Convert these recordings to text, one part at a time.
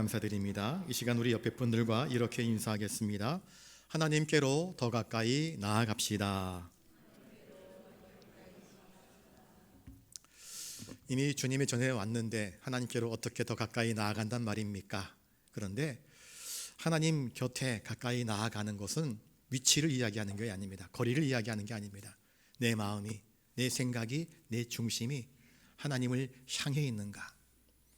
감사드립니다. 이 시간 우리 옆에 분들과 이렇게 인사하겠습니다. 하나님께로 더 가까이 나아갑시다. 이미 주님이 전해 왔는데 하나님께로 어떻게 더 가까이 나아간단 말입니까? 그런데 하나님 곁에 가까이 나아가는 것은 위치를 이야기하는 게 아닙니다. 거리를 이야기하는 게 아닙니다. 내 마음이, 내 생각이, 내 중심이 하나님을 향해 있는가?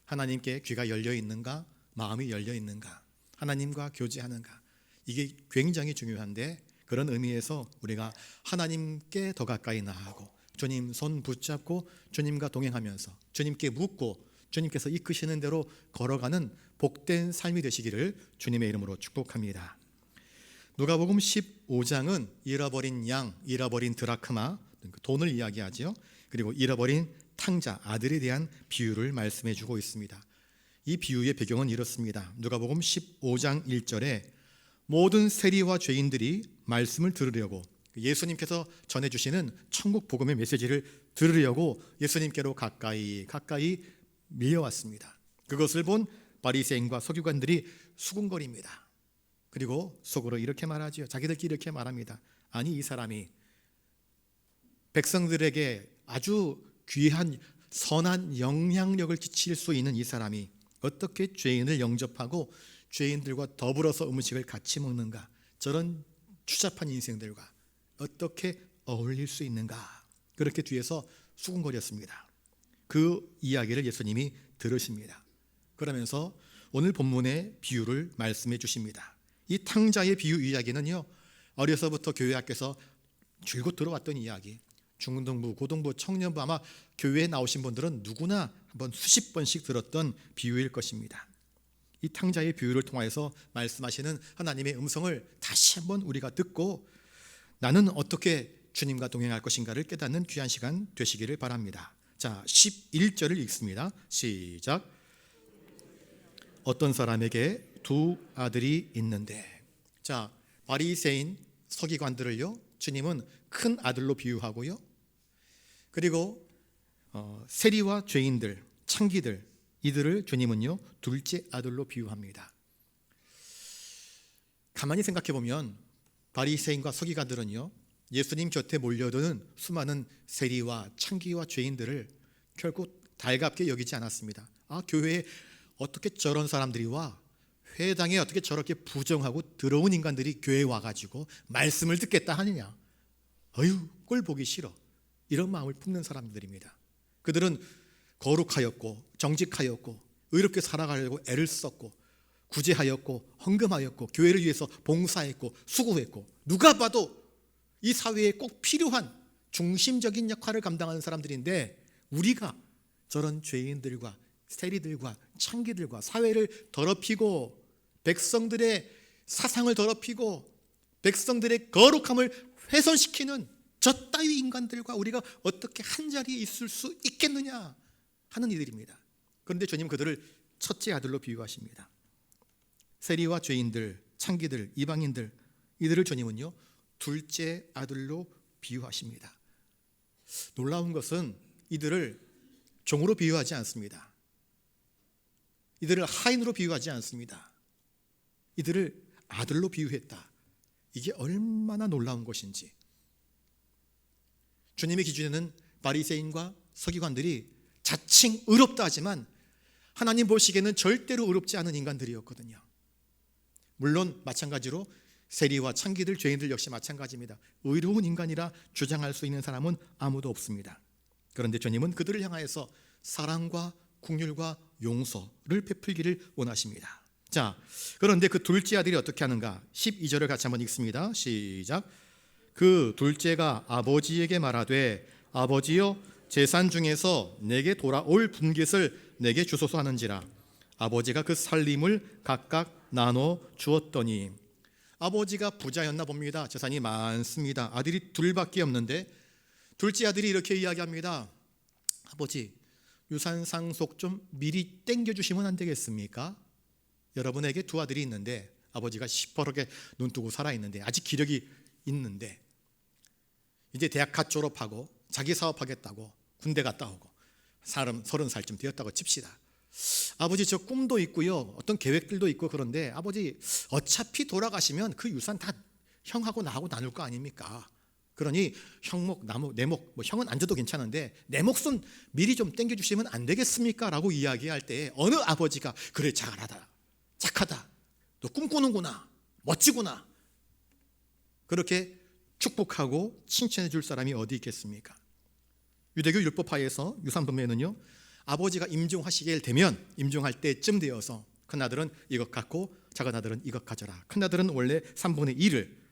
하나님께 귀가 열려 있는가? 마음이 열려 있는가? 하나님과 교제하는가? 이게 굉장히 중요한데, 그런 의미에서 우리가 하나님께 더 가까이 나아가고 주님 손 붙잡고 주님과 동행하면서 주님께 묻고 주님께서 이끄시는 대로 걸어가는 복된 삶이 되시기를 주님의 이름으로 축복합니다. 누가복음 15장은 잃어버린 양, 잃어버린 드라크마, 돈을 이야기하죠. 그리고 잃어버린 탕자, 아들에 대한 비유를 말씀해 주고 있습니다. 이 비유의 배경은 이렇습니다. 누가복음 15장 1절에 모든 세리와 죄인들이 말씀을 들으려고, 예수님께서 전해주시는 천국 복음의 메시지를 들으려고 예수님께로 가까이 밀려왔습니다. 그것을 본 바리새인과 서기관들이 수군거립니다. 그리고 속으로 이렇게 말하죠. 자기들끼리 이렇게 말합니다. 아니, 이 사람이 백성들에게 아주 귀한 선한 영향력을 끼칠 수 있는 이 사람이 어떻게 죄인을 영접하고 죄인들과 더불어서 음식을 같이 먹는가? 저런 추잡한 인생들과 어떻게 어울릴 수 있는가? 그렇게 뒤에서 수군거렸습니다. 그 이야기를 예수님이 들으십니다. 그러면서 오늘 본문의 비유를 말씀해 주십니다. 이 탕자의 비유 이야기는요, 어려서부터 교회 학교에서 줄곧 들어왔던 이야기, 중등부, 고등부, 청년부, 아마 교회에 나오신 분들은 누구나 한번 수십 번씩 들었던 비유일 것입니다. 이 탕자의 비유를 통해서 말씀하시는 하나님의 음성을 다시 한번 우리가 듣고 나는 어떻게 주님과 동행할 것인가를 깨닫는 귀한 시간 되시기를 바랍니다. 자, 11절을 읽습니다. 시작. 어떤 사람에게 두 아들이 있는데, 자, 바리새인 서기관들을요, 주님은 큰 아들로 비유하고요, 그리고 세리와 죄인들, 창기들, 이들을 주님은요 둘째 아들로 비유합니다. 가만히 생각해 보면 바리새인과 서기관들은요 예수님 곁에 몰려드는 수많은 세리와 창기와 죄인들을 결코 달갑게 여기지 않았습니다. 아, 교회에 어떻게 저런 사람들이 와? 회당에 어떻게 저렇게 부정하고 더러운 인간들이 교회에 와가지고 말씀을 듣겠다 하느냐? 어휴, 꼴 보기 싫어. 이런 마음을 품는 사람들입니다. 그들은 거룩하였고 정직하였고 의롭게 살아가려고 애를 썼고 구제하였고 헌금하였고 교회를 위해서 봉사했고 수고했고, 누가 봐도 이 사회에 꼭 필요한 중심적인 역할을 감당하는 사람들인데, 우리가 저런 죄인들과 세리들과 창기들과 사회를 더럽히고 백성들의 사상을 더럽히고 백성들의 거룩함을 훼손시키는 저 따위 인간들과 우리가 어떻게 한자리에 있을 수 있겠느냐 하는 이들입니다. 그런데 주님 그들을 첫째 아들로 비유하십니다. 세리와 죄인들, 창기들, 이방인들, 이들을 주님은요 둘째 아들로 비유하십니다. 놀라운 것은 이들을 종으로 비유하지 않습니다. 이들을 하인으로 비유하지 않습니다. 이들을 아들로 비유했다. 이게 얼마나 놀라운 것인지. 주님의 기준에는 바리새인과 서기관들이 자칭 의롭다 하지만 하나님 보시기에는 절대로 의롭지 않은 인간들이었거든요. 물론 마찬가지로 세리와 창기들, 죄인들 역시 마찬가지입니다. 의로운 인간이라 주장할 수 있는 사람은 아무도 없습니다. 그런데 주님은 그들을 향하여서 사랑과 긍휼과 용서를 베풀기를 원하십니다. 자, 그런데 그 둘째 아들이 어떻게 하는가? 12절을 같이 한번 읽습니다. 시작. 그 둘째가 아버지에게 말하되 아버지여, 재산 중에서 내게 돌아올 분깃을 내게 주소서 하는지라. 아버지가 그 살림을 각각 나눠 주었더니, 아버지가 부자였나 봅니다. 재산이 많습니다. 아들이 둘밖에 없는데 둘째 아들이 이렇게 이야기합니다. 아버지, 유산 상속 좀 미리 땡겨주시면 안 되겠습니까? 여러분에게 두 아들이 있는데 아버지가 시퍼렇게 눈 뜨고 살아있는데 아직 기력이 있는데 이제 대학 갓 졸업하고 자기 사업하겠다고 군대 갔다 오고 30살쯤 되었다고 칩시다. 아버지 저 꿈도 있고요, 어떤 계획들도 있고, 그런데 아버지 어차피 돌아가시면 그 유산 다 형하고 나하고 나눌 거 아닙니까? 그러니 형목, 나목, 내목, 뭐 형은 안 줘도 괜찮은데 내 몫은 미리 좀 땡겨주시면 안 되겠습니까? 라고 이야기할 때 어느 아버지가 그래, 잘하다, 착하다, 너 꿈꾸는구나, 멋지구나, 그렇게 축복하고 칭찬해 줄 사람이 어디 있겠습니까? 유대교 율법화에서 유산분배는요, 아버지가 임종하시게 되면 임종할 때쯤 되어서 큰아들은 이것 갖고 작은아들은 이것 가져라, 큰아들은 원래 3분의 1을,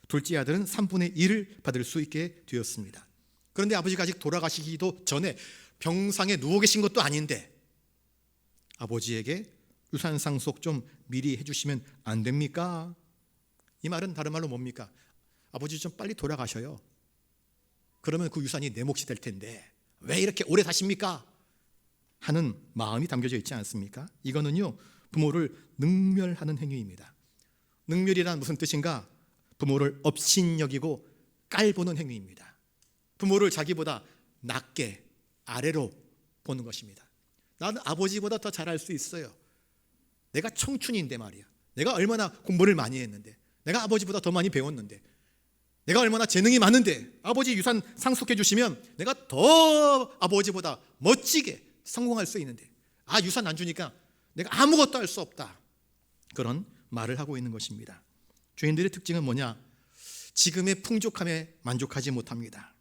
둘째 아들은 3분의 1을 받을 수 있게 되었습니다. 그런데 아버지가 아직 돌아가시기도 전에 병상에 누워 계신 것도 아닌데 아버지에게 유산 상속 좀 미리 해주시면 안 됩니까? 이 말은 다른 말로 뭡니까? 아버지 좀 빨리 돌아가셔요. 그러면 그 유산이 내 몫이 될 텐데 왜 이렇게 오래 사십니까? 하는 마음이 담겨져 있지 않습니까? 이거는요, 부모를 능멸하는 행위입니다. 능멸이란 무슨 뜻인가? 부모를 업신여기고 깔보는 행위입니다. 부모를 자기보다 낮게, 아래로 보는 것입니다. 나는 아버지보다 더 잘할 수 있어요. 내가 청춘인데 말이야, 내가 얼마나 공부를 많이 했는데, 내가 아버지보다 더 많이 배웠는데, 내가 얼마나 재능이 많은데 아버지 유산 상속해 주시면 내가 더 아버지보다 멋지게 성공할 수 있는데, 유산 안 주니까 내가 아무것도 할 수 없다, 그런 말을 하고 있는 것입니다. 죄인들의 특징은 뭐냐? 지금의 풍족함에 만족하지 못합니다.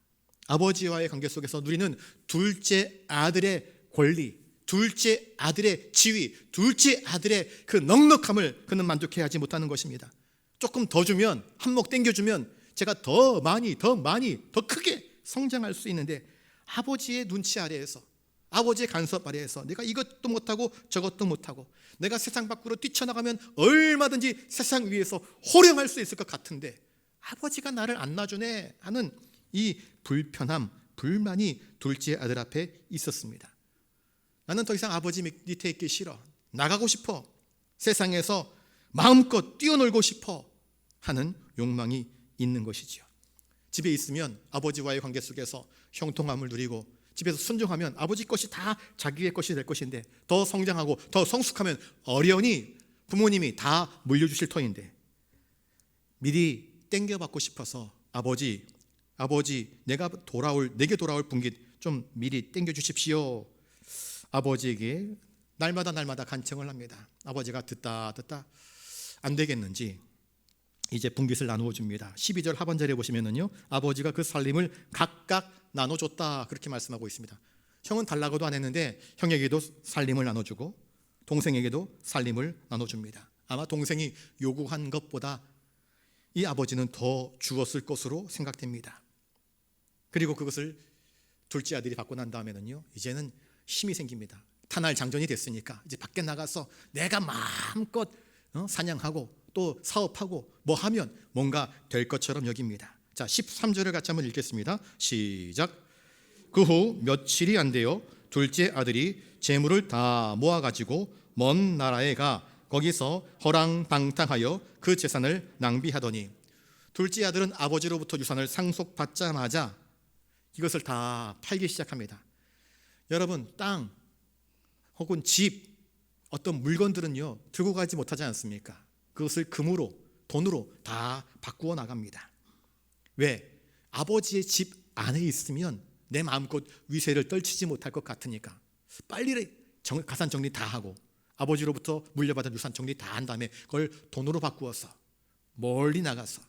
아버지와의 관계 속에서 누리는 둘째 아들의 권리, 둘째 아들의 지위, 둘째 아들의 그 넉넉함을 그는 만족해야 하지 못하는 것입니다. 조금 더 주면, 한몫 땡겨주면 제가 더 많이, 더 크게 성장할 수 있는데, 아버지의 눈치 아래에서, 아버지의 간섭 아래에서 내가 이것도 못하고 저것도 못하고, 내가 세상 밖으로 뛰쳐나가면 얼마든지 세상 위에서 호령할 수 있을 것 같은데 아버지가 나를 안 놔주네 하는 이 불편함, 불만이 둘째 아들 앞에 있었습니다. 나는 더 이상 아버지 밑에 있기 싫어, 나가고 싶어, 세상에서 마음껏 뛰어놀고 싶어 하는 욕망이 있는 것이지요. 집에 있으면 아버지와의 관계 속에서 형통함을 누리고, 집에서 순종하면 아버지 것이 다 자기의 것이 될 것인데, 더 성장하고 더 성숙하면 어련히 부모님이 다 물려주실 터인데, 미리 땡겨받고 싶어서 아버지 내게 돌아올 분깃 좀 미리 땡겨주십시오. 아버지에게 날마다 간청을 합니다. 아버지가 듣다 안 되겠는지 이제 분깃을 나누어 줍니다. 12절 하반절에 보시면은요, 아버지가 그 살림을 각각 나눠줬다, 그렇게 말씀하고 있습니다. 형은 달라고도 안 했는데 형에게도 살림을 나눠주고 동생에게도 살림을 나눠줍니다. 아마 동생이 요구한 것보다 이 아버지는 더 주었을 것으로 생각됩니다. 그리고 그것을 둘째 아들이 받고 난 다음에는요, 이제는 힘이 생깁니다. 탄할 장전이 됐으니까 이제 밖에 나가서 내가 마음껏 사냥하고 또 사업하고 뭐 하면 뭔가 될 것처럼 여깁니다. 자, 13절을 같이 한번 읽겠습니다. 시작. 그 후 며칠이 안 되어 둘째 아들이 재물을 다 모아가지고 먼 나라에 가 거기서 허랑방탕하여 그 재산을 낭비하더니, 둘째 아들은 아버지로부터 유산을 상속받자마자 이것을 다 팔기 시작합니다. 여러분, 땅 혹은 집, 어떤 물건들은요 들고 가지 못하지 않습니까? 그것을 금으로, 돈으로 다 바꾸어 나갑니다. 왜? 아버지의 집 안에 있으면 내 마음껏 위세를 떨치지 못할 것 같으니까 빨리 가산 정리 다 하고, 아버지로부터 물려받은 유산 정리 다 한 다음에 그걸 돈으로 바꾸어서 멀리 나가서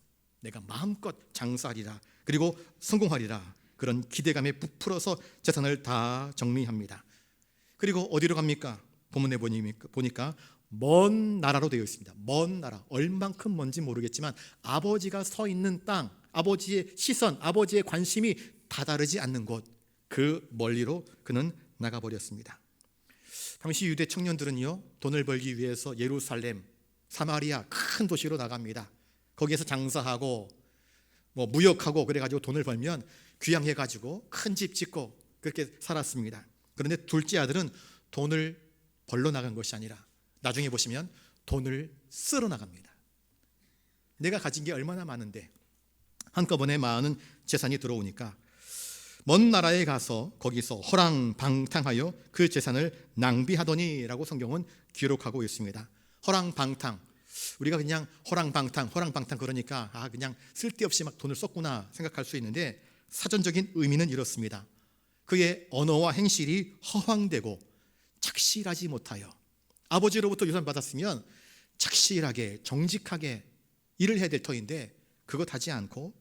내가 마음껏 장사하리라, 그리고 성공하리라, 그런 기대감에 부풀어서 재산을 다 정리합니다. 그리고 어디로 갑니까? 본문에 보니까 먼 나라로 되어 있습니다. 먼 나라, 얼만큼 먼지 모르겠지만 아버지가 서 있는 땅, 아버지의 시선, 아버지의 관심이 다다르지 않는 곳, 그 멀리로 그는 나가버렸습니다. 당시 유대 청년들은요, 돈을 벌기 위해서 예루살렘, 사마리아 큰 도시로 나갑니다. 거기에서 장사하고 뭐 무역하고 그래가지고 돈을 벌면 귀향해가지고 큰 집 짓고 그렇게 살았습니다. 그런데 둘째 아들은 돈을 벌러 나간 것이 아니라 나중에 보시면 돈을 쓸어 나갑니다. 내가 가진 게 얼마나 많은데 한꺼번에 많은 재산이 들어오니까 먼 나라에 가서 거기서 허랑방탕하여 그 재산을 낭비하더니라고 성경은 기록하고 있습니다. 허랑방탕, 우리가 그냥 허랑방탕 그러니까 그냥 쓸데없이 막 돈을 썼구나 생각할 수 있는데, 사전적인 의미는 이렇습니다. 그의 언어와 행실이 허황되고 착실하지 못하여, 아버지로부터 유산 받았으면 착실하게 정직하게 일을 해야 될 터인데 그것 하지 않고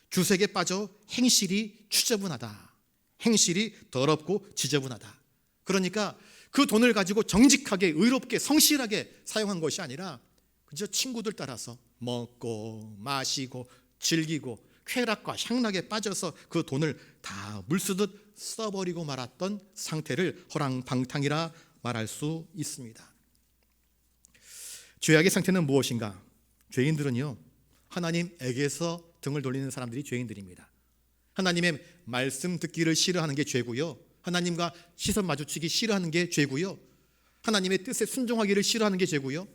주색에 빠져 행실이 추저분하다, 행실이 더럽고 지저분하다. 그러니까 그 돈을 가지고 정직하게 의롭게 성실하게 사용한 것이 아니라 그저 친구들 따라서 먹고 마시고 즐기고 쾌락과 향락에 빠져서 그 돈을 다 물쓰듯 써버리고 말았던 상태를 허랑방탕이라 말할 수 있습니다. 죄악의 상태는 무엇인가? 죄인들은요, 하나님에게서 등을 돌리는 사람들이 죄인들입니다. 하나님의 말씀 듣기를 싫어하는 게 죄고요, 하나님과 시선 마주치기 싫어하는 게 죄고요, 하나님의 뜻에 순종하기를 싫어하는 게 죄고요,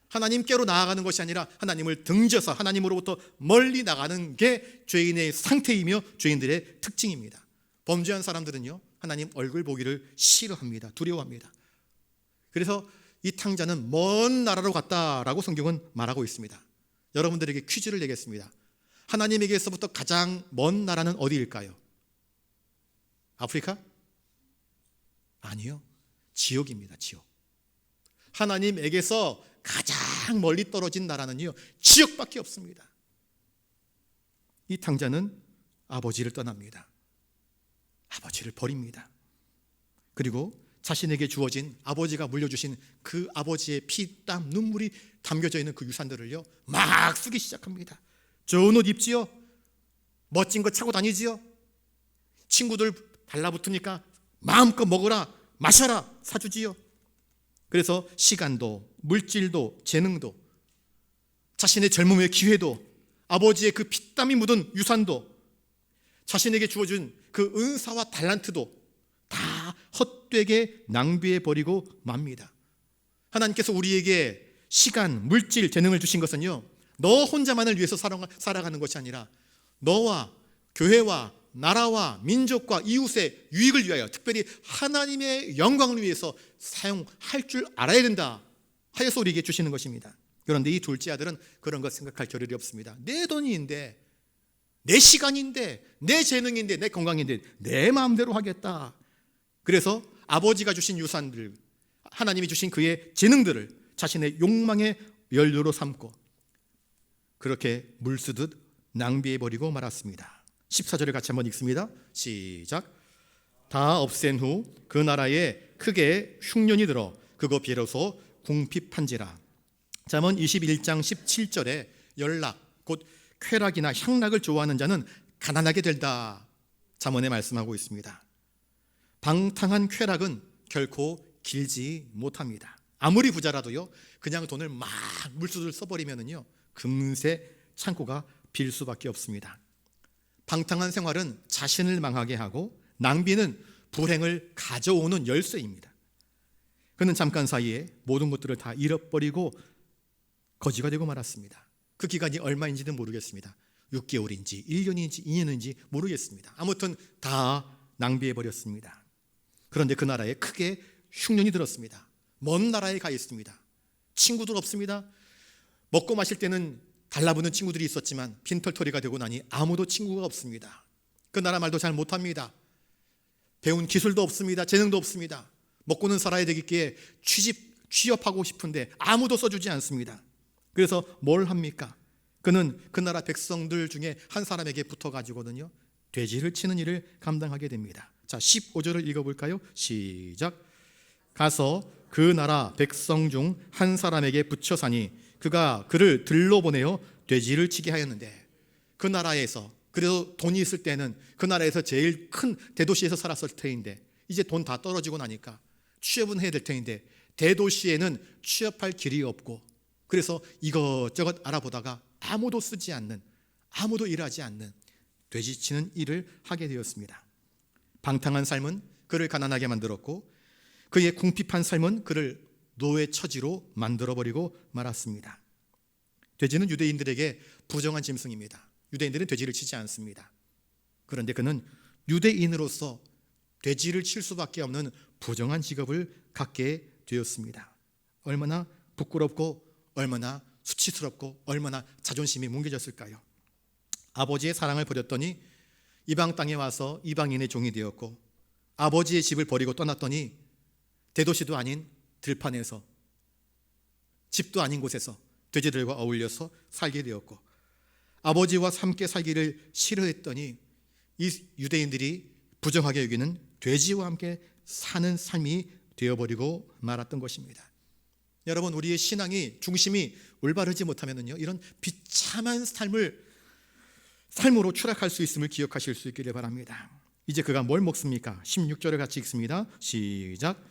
하나님께로 나아가는 것이 아니라 하나님을 등져서 하나님으로부터 멀리 나가는 게 죄인의 상태이며 죄인들의 특징입니다. 범죄한 사람들은요, 하나님 얼굴 보기를 싫어합니다. 두려워합니다. 그래서 이 탕자는 먼 나라로 갔다라고 성경은 말하고 있습니다. 여러분들에게 퀴즈를 내겠습니다. 하나님에게서부터 가장 먼 나라는 어디일까요? 아프리카? 아니요, 지옥입니다. 지옥. 하나님에게서 가장 멀리 떨어진 나라는요, 지옥밖에 없습니다. 이 탕자는 아버지를 떠납니다. 아버지를 버립니다. 그리고 자신에게 주어진, 아버지가 물려주신 그 아버지의 피, 땀, 눈물이 담겨져 있는 그 유산들을요 막 쓰기 시작합니다. 좋은 옷 입지요, 멋진 거 차고 다니지요, 친구들 달라붙으니까 마음껏 먹어라 마셔라 사주지요. 그래서 시간도 물질도 재능도 자신의 젊음의 기회도 아버지의 그 피땀이 묻은 유산도 자신에게 주어진 그 은사와 달란트도 다 헛되게 낭비해버리고 맙니다. 하나님께서 우리에게 시간, 물질, 재능을 주신 것은요, 너 혼자만을 위해서 살아가는 것이 아니라 너와 교회와 나라와 민족과 이웃의 유익을 위하여, 특별히 하나님의 영광을 위해서 사용할 줄 알아야 된다 하여서 우리에게 주시는 것입니다. 그런데 이 둘째 아들은 그런 것 생각할 겨를이 없습니다. 내 돈인데, 내 시간인데, 내 재능인데, 내 건강인데 내 마음대로 하겠다. 그래서 아버지가 주신 유산들, 하나님이 주신 그의 재능들을 자신의 욕망의 연료로 삼고 그렇게 물쓰듯 낭비해버리고 말았습니다. 14절을 같이 한번 읽습니다. 시작. 다 없앤 후 그 나라에 크게 흉년이 들어 그거 비로소 궁핍한지라. 잠언 21장 17절에 연락, 곧 쾌락이나 향락을 좋아하는 자는 가난하게 된다, 잠언에 말씀하고 있습니다. 방탕한 쾌락은 결코 길지 못합니다. 아무리 부자라도요, 그냥 돈을 막 물수를 써버리면은요 금세 창고가 빌 수밖에 없습니다. 방탕한 생활은 자신을 망하게 하고 낭비는 불행을 가져오는 열쇠입니다. 그는 잠깐 사이에 모든 것들을 다 잃어버리고 거지가 되고 말았습니다. 그 기간이 얼마인지는 모르겠습니다. 6개월인지 1년인지 2년인지 모르겠습니다. 아무튼 다 낭비해버렸습니다. 그런데 그 나라에 크게 흉년이 들었습니다. 먼 나라에 가 있습니다. 친구들 없습니다. 먹고 마실 때는 달라붙는 친구들이 있었지만 빈털터리가 되고 나니 아무도 친구가 없습니다. 그 나라 말도 잘 못합니다. 배운 기술도 없습니다. 재능도 없습니다. 먹고는 살아야 되기에 취업하고 싶은데 아무도 써주지 않습니다. 그래서 뭘 합니까? 그는 그 나라 백성들 중에 한 사람에게 붙어가지고는요 돼지를 치는 일을 감당하게 됩니다. 자, 15절을 읽어볼까요? 시작. 가서 그 나라 백성 중 한 사람에게 붙여 사니 그가 그를 들러 보내어 돼지를 치게 하였는데, 그 나라에서, 그래도 돈이 있을 때는 그 나라에서 제일 큰 대도시에서 살았을 터인데 이제 돈 다 떨어지고 나니까 취업은 해야 될 터인데 대도시에는 취업할 길이 없고, 그래서 이것저것 알아보다가 아무도 쓰지 않는, 아무도 일하지 않는 돼지치는 일을 하게 되었습니다. 방탕한 삶은 그를 가난하게 만들었고 그의 궁핍한 삶은 그를 노예 처지로 만들어버리고 말았습니다. 돼지는 유대인들에게 부정한 짐승입니다. 유대인들은 돼지를 치지 않습니다. 그런데 그는 유대인으로서 돼지를 칠 수밖에 없는 부정한 직업을 갖게 되었습니다. 얼마나 부끄럽고 얼마나 수치스럽고 얼마나 자존심이 뭉개졌을까요? 아버지의 사랑을 버렸더니 이방 땅에 와서 이방인의 종이 되었고, 아버지의 집을 버리고 떠났더니 대도시도 아닌 들판에서, 집도 아닌 곳에서 돼지들과 어울려서 살게 되었고, 아버지와 함께 살기를 싫어했더니 이 유대인들이 부정하게 여기는 돼지와 함께 사는 삶이 되어버리고 말았던 것입니다. 여러분, 우리의 신앙이 중심이 올바르지 못하면요, 이런 비참한 삶으로 추락할 수 있음을 기억하실 수 있기를 바랍니다. 이제 그가 뭘 먹습니까? 16절을 같이 읽습니다. 시작.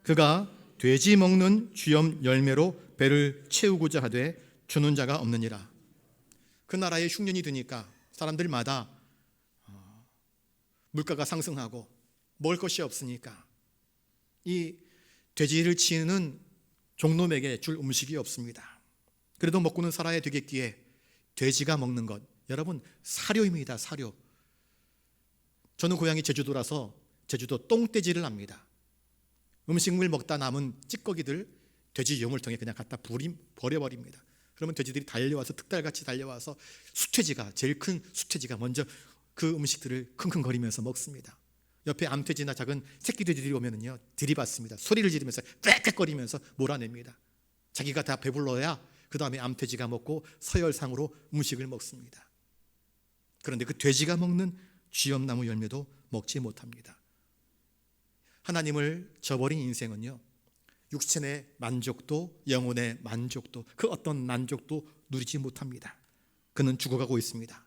그가 돼지 먹는 쥐염 열매로 배를 채우고자 하되 주는 자가 없느니라. 그 나라에 흉년이 드니까 사람들마다 물가가 상승하고 먹을 것이 없으니까 이 돼지를 치는 종놈에게 줄 음식이 없습니다. 그래도 먹고는 살아야 되겠기에 돼지가 먹는 것, 여러분, 사료입니다. 사료. 저는 고향이 제주도라서 제주도 똥돼지를 압니다. 음식물 먹다 남은 찌꺼기들 돼지 염을 통해 그냥 갖다 버려버립니다. 그러면 돼지들이 달려와서 득달같이 달려와서 수돼지가, 제일 큰 수돼지가 먼저 그 음식들을 킁킁거리면서 먹습니다. 옆에 암돼지나 작은 새끼 돼지들이 오면은요, 들이받습니다. 소리를 지르면서 꽥꽥거리면서 몰아냅니다. 자기가 다 배불러야 그 다음에 암돼지가 먹고 서열상으로 음식을 먹습니다. 그런데 그 돼지가 먹는 쥐염나무 열매도 먹지 못합니다. 하나님을 저버린 인생은요, 육신의 만족도, 영혼의 만족도, 그 어떤 만족도 누리지 못합니다. 그는 죽어가고 있습니다.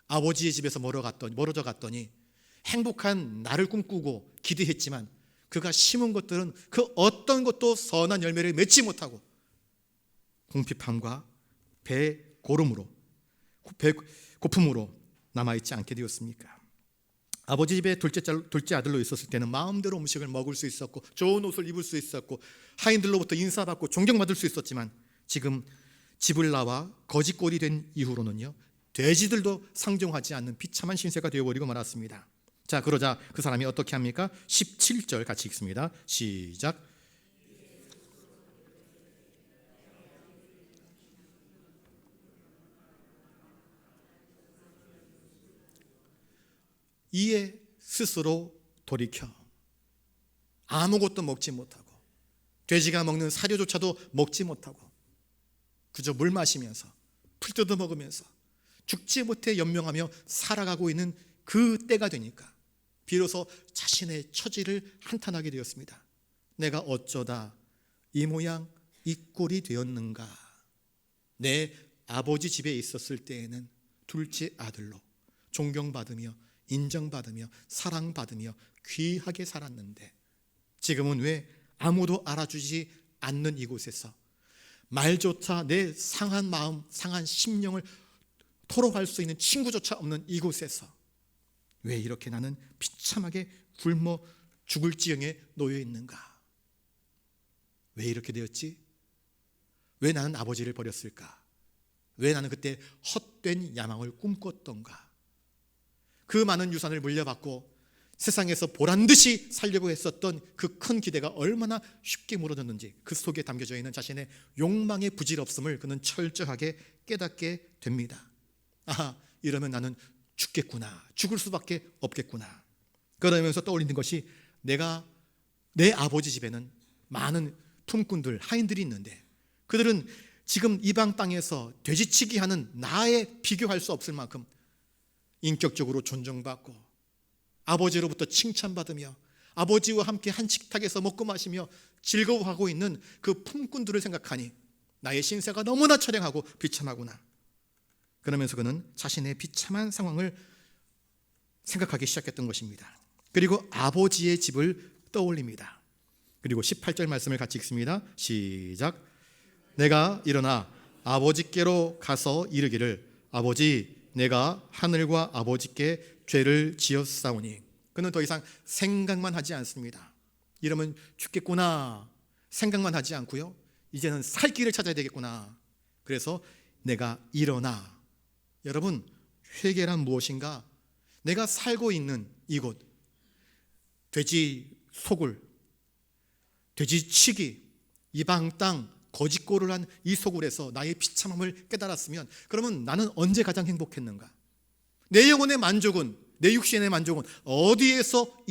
아버지의 집에서 멀어져 갔더니 행복한 나를 꿈꾸고 기대했지만 그가 심은 것들은 그 어떤 것도 선한 열매를 맺지 못하고 공핍함과 배고픔으로 남아있지 않게 되었습니까? 아버지 집에 둘째 아들로 있었을 때는 마음대로 음식을 먹을 수 있었고 좋은 옷을 입을 수 있었고 하인들로부터 인사받고 존경받을 수 있었지만 지금 집을 나와 거지꼴이 된 이후로는요, 돼지들도 상종하지 않는 비참한 신세가 되어버리고 말았습니다. 자, 그러자 그 사람이 어떻게 합니까? 17절 같이 읽습니다. 시작. 이에 스스로 돌이켜 아무것도 먹지 못하고 돼지가 먹는 사료조차도 먹지 못하고 그저 물 마시면서 풀 뜯어 먹으면서 죽지 못해 연명하며 살아가고 있는 그 때가 되니까 비로소 자신의 처지를 한탄하게 되었습니다. 내가 어쩌다 이 모양 이 꼴이 되었는가. 내 아버지 집에 있었을 때에는 둘째 아들로 존경받으며 인정받으며 사랑받으며 귀하게 살았는데 지금은 왜 아무도 알아주지 않는 이곳에서 말조차 내 상한 마음, 상한 심령을 토로할 수 있는 친구조차 없는 이곳에서 왜 이렇게 나는 비참하게 굶어 죽을 지경에 놓여 있는가? 왜 이렇게 되었지? 왜 나는 아버지를 버렸을까? 왜 나는 그때 헛된 야망을 꿈꿨던가? 그 많은 유산을 물려받고 세상에서 보란듯이 살려고 했었던 그 큰 기대가 얼마나 쉽게 무너졌는지 그 속에 담겨져 있는 자신의 욕망의 부질없음을 그는 철저하게 깨닫게 됩니다. 아, 이러면 나는 죽겠구나. 죽을 수밖에 없겠구나. 그러면서 떠올리는 것이 내 아버지 집에는 많은 품꾼들, 하인들이 있는데 그들은 지금 이방 땅에서 돼지치기 하는 나에 비교할 수 없을 만큼 인격적으로 존중받고 아버지로부터 칭찬받으며 아버지와 함께 한 식탁에서 먹고 마시며 즐거워하고 있는 그 품꾼들을 생각하니 나의 신세가 너무나 처량하고 비참하구나. 그러면서 그는 자신의 비참한 상황을 생각하기 시작했던 것입니다. 그리고 아버지의 집을 떠올립니다. 그리고 18절 말씀을 같이 읽습니다. 시작. 내가 일어나 아버지께로 가서 이르기를 아버지, 내가 하늘과 아버지께 죄를 지었사오니. 그는 더 이상 생각만 하지 않습니다. 이러면 죽겠구나 생각만 하지 않고요, 이제는 살 길을 찾아야 되겠구나. 그래서 내가 일어나. 여러분, 회개란 무엇인가? 내가 살고 있는 이곳, 돼지 소굴, 돼지치기, 이방 땅, 거짓골을 한 이 소굴에서 나의 비참함을 깨달았으면 그러면 나는 언제 가장 행복했는가? 내 영혼의 만족은, 내 육신의 만족은 어디에서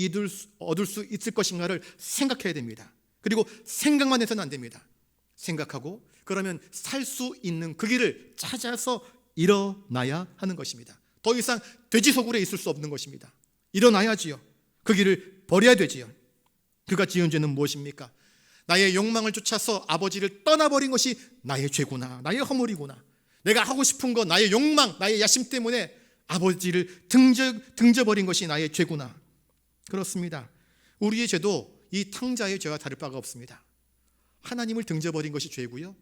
얻을 수 있을 것인가를 생각해야 됩니다. 그리고 생각만 해서는 안 됩니다. 생각하고 그러면 살 수 있는 그 길을 찾아서 일어나야 하는 것입니다. 더 이상 돼지 소굴에 있을 수 없는 것입니다. 일어나야지요. 그 길을 버려야 되지요. 그가 지은 죄는 무엇입니까? 나의 욕망을 쫓아서 아버지를 떠나버린 것이 나의 죄구나, 나의 허물이구나. 내가 하고 싶은 거, 나의 욕망, 나의 야심 때문에 아버지를 등져버린 것이 나의 죄구나. 그렇습니다. 우리의 죄도 이 탕자의 죄와 다를 바가 없습니다. 하나님을 등져버린 것이 죄고요,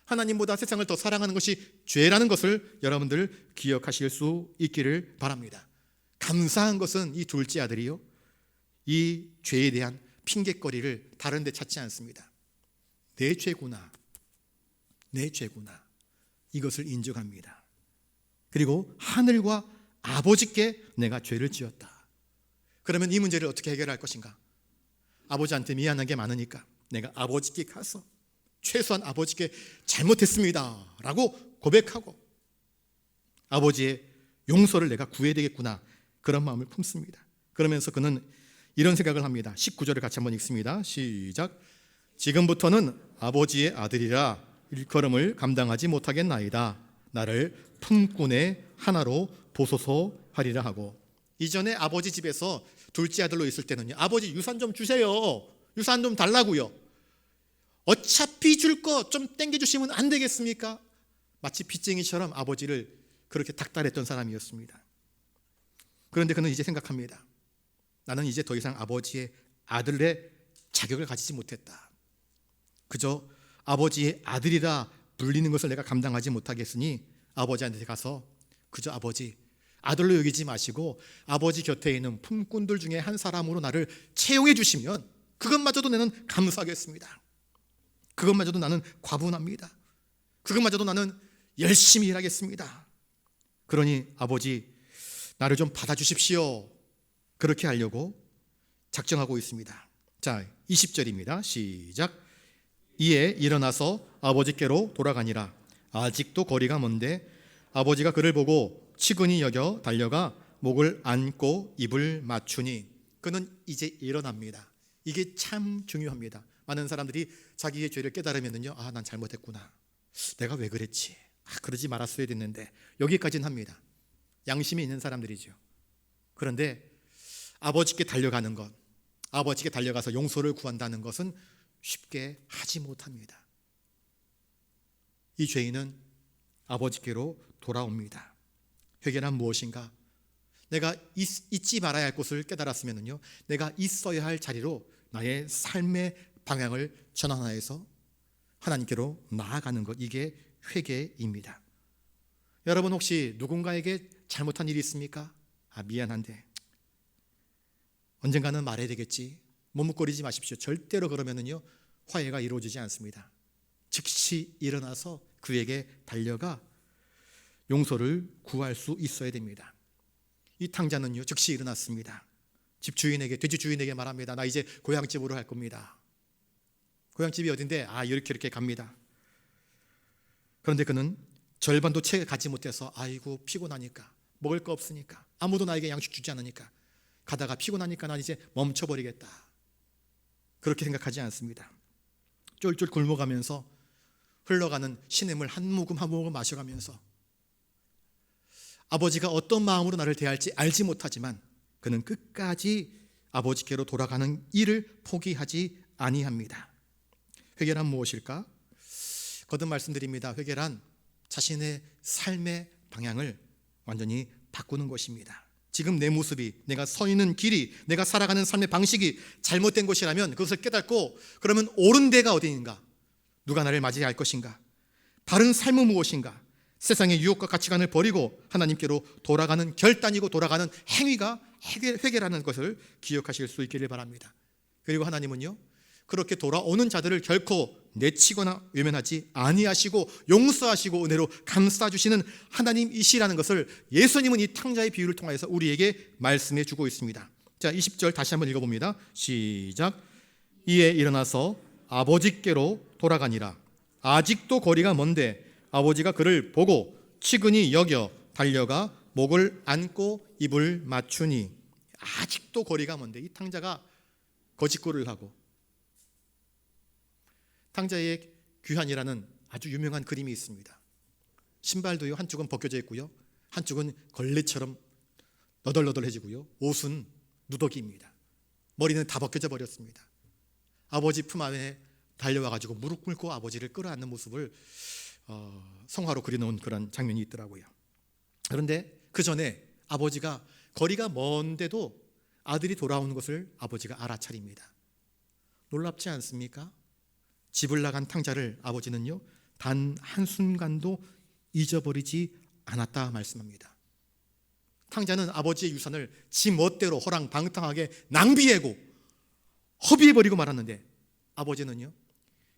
하나님보다 세상을 더 사랑하는 것이 죄라는 것을 여러분들 기억하실 수 있기를 바랍니다. 감사한 것은 이 둘째 아들이요, 이 죄에 대한 핑계거리를 다른 데 찾지 않습니다. 내 죄구나, 내 죄구나, 이것을 인정합니다. 그리고 하늘과 아버지께 내가 죄를 지었다. 그러면 이 문제를 어떻게 해결할 것인가? 아버지한테 미안한 게 많으니까 내가 아버지께 가서 최소한 아버지께 잘못했습니다 라고 고백하고 아버지의 용서를 내가 구해야 되겠구나, 그런 마음을 품습니다. 그러면서 그는 이런 생각을 합니다. 19절을 같이 한번 읽습니다. 시작. 지금부터는 아버지의 아들이라 일컬음을 감당하지 못하겠나이다. 나를 품꾼의 하나로 보소서 하리라 하고, 이전에 아버지 집에서 둘째 아들로 있을 때는요, 아버지 유산 좀 주세요, 유산 좀 달라고요. 어차피 줄 거 좀 땡겨주시면 안 되겠습니까? 마치 빚쟁이처럼 아버지를 그렇게 닥달했던 사람이었습니다. 그런데 그는 이제 생각합니다. 나는 이제 더 이상 아버지의 아들의 자격을 가지지 못했다. 그저 아버지의 아들이라 불리는 것을 내가 감당하지 못하겠으니 아버지한테 가서 그저 아버지, 아들로 여기지 마시고 아버지 곁에 있는 품꾼들 중에 한 사람으로 나를 채용해 주시면 그것마저도 나는 감사하겠습니다. 그것마저도 나는 과분합니다. 그것마저도 나는 열심히 일하겠습니다. 그러니 아버지, 나를 좀 받아주십시오. 그렇게 하려고 작정하고 있습니다. 자, 20절입니다. 시작. 이에 일어나서 아버지께로 돌아가니라. 아직도 거리가 먼데 아버지가 그를 보고 치근히 여겨 달려가 목을 안고 입을 맞추니, 그는 이제 일어납니다. 이게 참 중요합니다. 많은 사람들이 자기의 죄를 깨달으면요, 아, 난 잘못했구나, 내가 왜 그랬지, 그러지 말았어야 됐는데, 여기까지는 합니다. 양심이 있는 사람들이죠. 그런데 아버지께 달려가는 것, 아버지께 달려가서 용서를 구한다는 것은 쉽게 하지 못합니다. 이 죄인은 아버지께로 돌아옵니다. 회개란 무엇인가? 내가 잊지 말아야 할 것을 깨달았으면요, 내가 있어야 할 자리로 나의 삶의 방향을 전환하여서 하나님께로 나아가는 것, 이게 회개입니다. 여러분 혹시 누군가에게 잘못한 일이 있습니까? 미안한데 언젠가는 말해야 되겠지, 머뭇거리지 마십시오. 절대로 그러면은요, 화해가 이루어지지 않습니다. 즉시 일어나서 그에게 달려가 용서를 구할 수 있어야 됩니다. 이 탕자는요, 즉시 일어났습니다. 집 주인에게, 돼지 주인에게 말합니다. 나 이제 고향집으로 갈 겁니다. 고향집이 어딘데? 이렇게 갑니다. 그런데 그는 절반도 채 가지 못해서 아이고 피곤하니까, 먹을 거 없으니까, 아무도 나에게 양식 주지 않으니까, 가다가 피곤하니까 난 이제 멈춰버리겠다, 그렇게 생각하지 않습니다. 쫄쫄 굶어가면서 흘러가는 시냇물 한 모금 한 모금 마셔가면서 아버지가 어떤 마음으로 나를 대할지 알지 못하지만 그는 끝까지 아버지께로 돌아가는 일을 포기하지 아니합니다. 회개란 무엇일까? 거듭 말씀드립니다. 회개란 자신의 삶의 방향을 완전히 바꾸는 것입니다. 지금 내 모습이, 내가 서 있는 길이, 내가 살아가는 삶의 방식이 잘못된 것이라면 그것을 깨닫고, 그러면 옳은 데가 어디인가? 누가 나를 맞이할 것인가? 바른 삶은 무엇인가? 세상의 유혹과 가치관을 버리고 하나님께로 돌아가는 결단이고 돌아가는 행위가 회개라는 것을 기억하실 수 있기를 바랍니다. 그리고 하나님은요, 그렇게 돌아오는 자들을 결코 내치거나 외면하지 아니하시고 용서하시고 은혜로 감싸주시는 하나님이시라는 것을 예수님은 이 탕자의 비유를 통해서 우리에게 말씀해 주고 있습니다. 자, 20절 다시 한번 읽어봅니다. 시작. 이에 일어나서 아버지께로 돌아가니라. 아직도 거리가 먼데 아버지가 그를 보고 치근히 여겨 달려가 목을 안고 입을 맞추니. 아직도 거리가 먼데 이 탕자가 거짓골을 하고, 탕자의 귀환이라는 아주 유명한 그림이 있습니다. 신발도요, 한쪽은 벗겨져 있고요, 한쪽은 걸레처럼 너덜너덜해지고요, 옷은 누더기입니다. 머리는 다 벗겨져 버렸습니다. 아버지 품 안에 달려와가지고 무릎 꿇고 아버지를 끌어안는 모습을 성화로 그려놓은 그런 장면이 있더라고요. 그런데 그 전에 아버지가 거리가 먼데도 아들이 돌아오는 것을 아버지가 알아차립니다. 놀랍지 않습니까? 집을 나간 탕자를 아버지는요, 단 한순간도 잊어버리지 않았다 말씀합니다. 탕자는 아버지의 유산을 지 멋대로 호랑방탕하게 낭비하고 허비해버리고 말았는데, 아버지는요,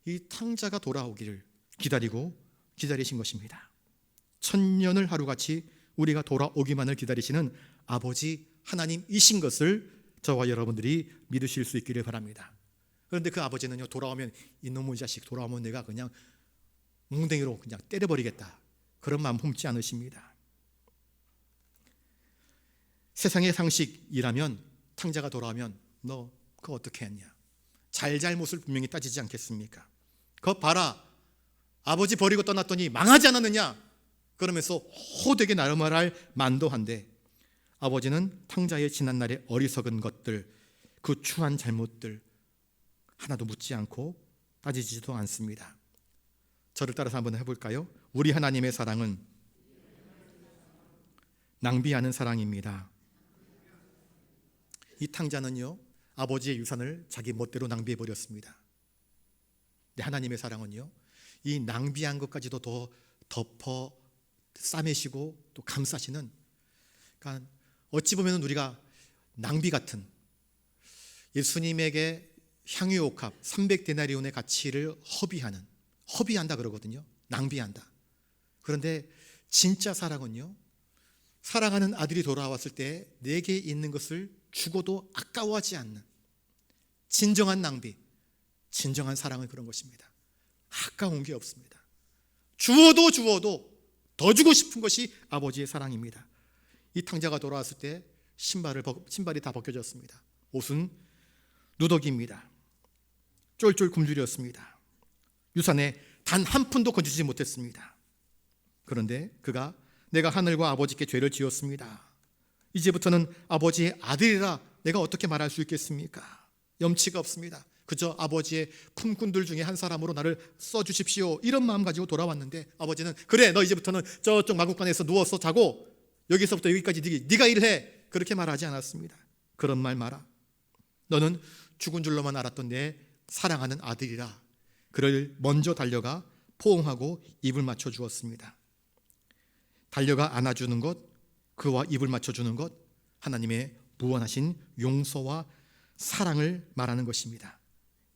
이 탕자가 돌아오기를 기다리신 것입니다. 천년을 하루같이 우리가 돌아오기만을 기다리시는 아버지 하나님이신 것을 저와 여러분들이 믿으실 수 있기를 바랍니다. 그런데 그 아버지는요, 돌아오면 이놈의 자식 돌아오면 내가 그냥 뭉댕이로 그냥 때려버리겠다, 그런 마음 품지 않으십니다. 세상의 상식이라면 탕자가 돌아오면 너 그거 어떻게 했냐, 잘잘못을 분명히 따지지 않겠습니까? 그거 봐라, 아버지 버리고 떠났더니 망하지 않았느냐, 그러면서 호되게 나름말할 만도 한데, 아버지는 탕자의 지난날의 어리석은 것들, 그 추한 잘못들 하나도 묻지 않고 따지지도 않습니다. 저를 따라서 한번 해볼까요? 우리 하나님의 사랑은 낭비하는 사랑입니다. 이 탕자는요, 아버지의 유산을 자기 멋대로 낭비해버렸습니다. 근데 하나님의 사랑은요, 이 낭비한 것까지도 더 덮어 싸매시고 또 감싸시는, 그러니까 어찌 보면 우리가 낭비 같은, 예수님에게 향유옥합 300데나리온의 가치를 허비한다 그러거든요. 낭비한다. 그런데 진짜 사랑은요, 사랑하는 아들이 돌아왔을 때 내게 있는 것을 주고도 아까워하지 않는 진정한 낭비, 진정한 사랑은 그런 것입니다. 아까운 게 없습니다. 주어도 더 주고 싶은 것이 아버지의 사랑입니다. 이 탕자가 돌아왔을 때 신발이 다 벗겨졌습니다. 옷은 누더기입니다. 쫄쫄 굶주렸습니다. 유산에 단 한 푼도 건지지 못했습니다. 그런데 그가 내가 하늘과 아버지께 죄를 지었습니다, 이제부터는 아버지의 아들이라 내가 어떻게 말할 수 있겠습니까? 염치가 없습니다. 그저 아버지의 품꾼들 중에 한 사람으로 나를 써주십시오, 이런 마음 가지고 돌아왔는데, 아버지는 그래, 너 이제부터는 저쪽 마구간에서 누워서 자고 여기서부터 여기까지 네가 일해, 그렇게 말하지 않았습니다. 그런 말 마라. 너는 죽은 줄로만 알았던 내 사랑하는 아들이라. 그를 먼저 달려가 포옹하고 입을 맞춰 주었습니다. 달려가 안아주는 것, 그와 입을 맞춰주는 것, 하나님의 무한하신 용서와 사랑을 말하는 것입니다.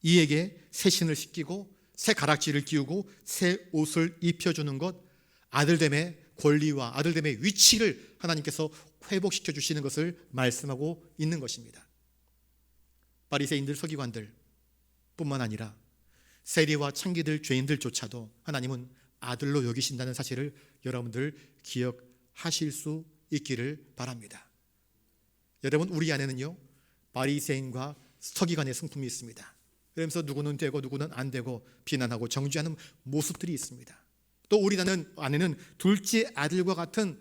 이에게 새 신을 씻기고 새 가락지를 끼우고 새 옷을 입혀주는 것, 아들됨의 권리와 아들됨의 위치를 하나님께서 회복시켜 주시는 것을 말씀하고 있는 것입니다. 바리새인들, 서기관들 뿐만 아니라 세리와 창기들, 죄인들조차도 하나님은 아들로 여기신다는 사실을 여러분들 기억하실 수 있기를 바랍니다. 여러분, 우리 안에는요, 바리새인과 서기관의 성품이 있습니다. 그러면서 누구는 되고 누구는 안 되고 비난하고 정죄하는 모습들이 있습니다. 또 우리 안에는 둘째 아들과 같은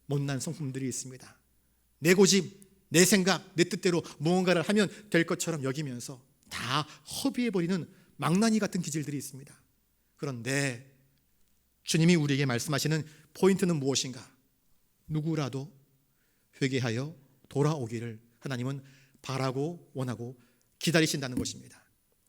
못난 성품들이 있습니다. 내 고집, 내 생각, 내 뜻대로 무언가를 하면 될 것처럼 여기면서 다 허비해버리는 망나니 같은 기질들이 있습니다. 그런데 주님이 우리에게 말씀하시는 포인트는 무엇인가? 누구라도 회개하여 돌아오기를 하나님은 바라고 원하고 기다리신다는 것입니다.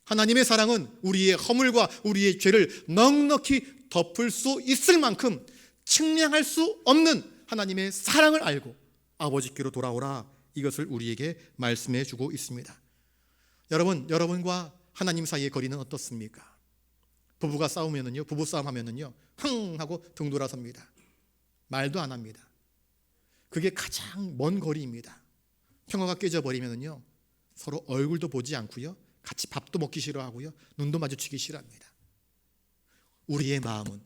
하나님의 사랑은 우리의 허물과 우리의 죄를 넉넉히 덮을 수 있을 만큼 측량할 수 없는 하나님의 사랑을 알고 아버지께로 돌아오라, 이것을 우리에게 말씀해 주고 있습니다. 여러분과 하나님 사이의 거리는 어떻습니까? 부부가 싸우면은요, 부부 싸움 하면은요, 흥 하고 등 돌아섭니다. 말도 안 합니다. 그게 가장 먼 거리입니다. 평화가 깨져버리면은요, 서로 얼굴도 보지 않고요, 같이 밥도 먹기 싫어하고요, 눈도 마주치기 싫어합니다. 우리의 마음은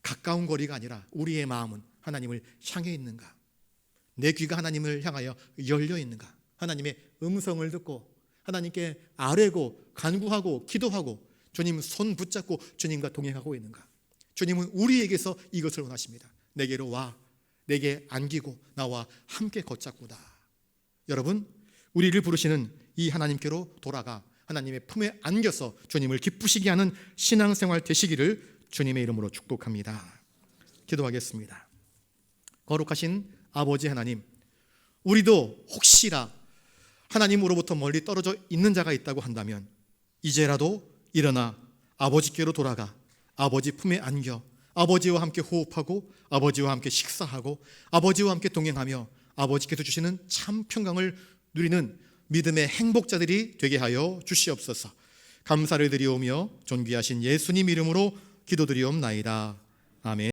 가까운 거리가 아니라 우리의 마음은 하나님을 향해 있는가? 내 귀가 하나님을 향하여 열려 있는가? 하나님의 음성을 듣고 하나님께 아뢰고 간구하고 기도하고 주님 손 붙잡고 주님과 동행하고 있는가? 주님은 우리에게서 이것을 원하십니다. 내게로 와, 내게 안기고 나와 함께 걷자꾸다. 여러분, 우리를 부르시는 이 하나님께로 돌아가 하나님의 품에 안겨서 주님을 기쁘시게 하는 신앙생활 되시기를 주님의 이름으로 축복합니다. 기도하겠습니다. 거룩하신 아버지 하나님, 우리도 혹시라 하나님으로부터 멀리 떨어져 있는 자가 있다고 한다면 이제라도 일어나 아버지께로 돌아가 아버지 품에 안겨 아버지와 함께 호흡하고 아버지와 함께 식사하고 아버지와 함께 동행하며 아버지께서 주시는 참 평강을 누리는 믿음의 행복자들이 되게 하여 주시옵소서. 감사를 드리오며 존귀하신 예수님 이름으로 기도드리옵나이다. 아멘.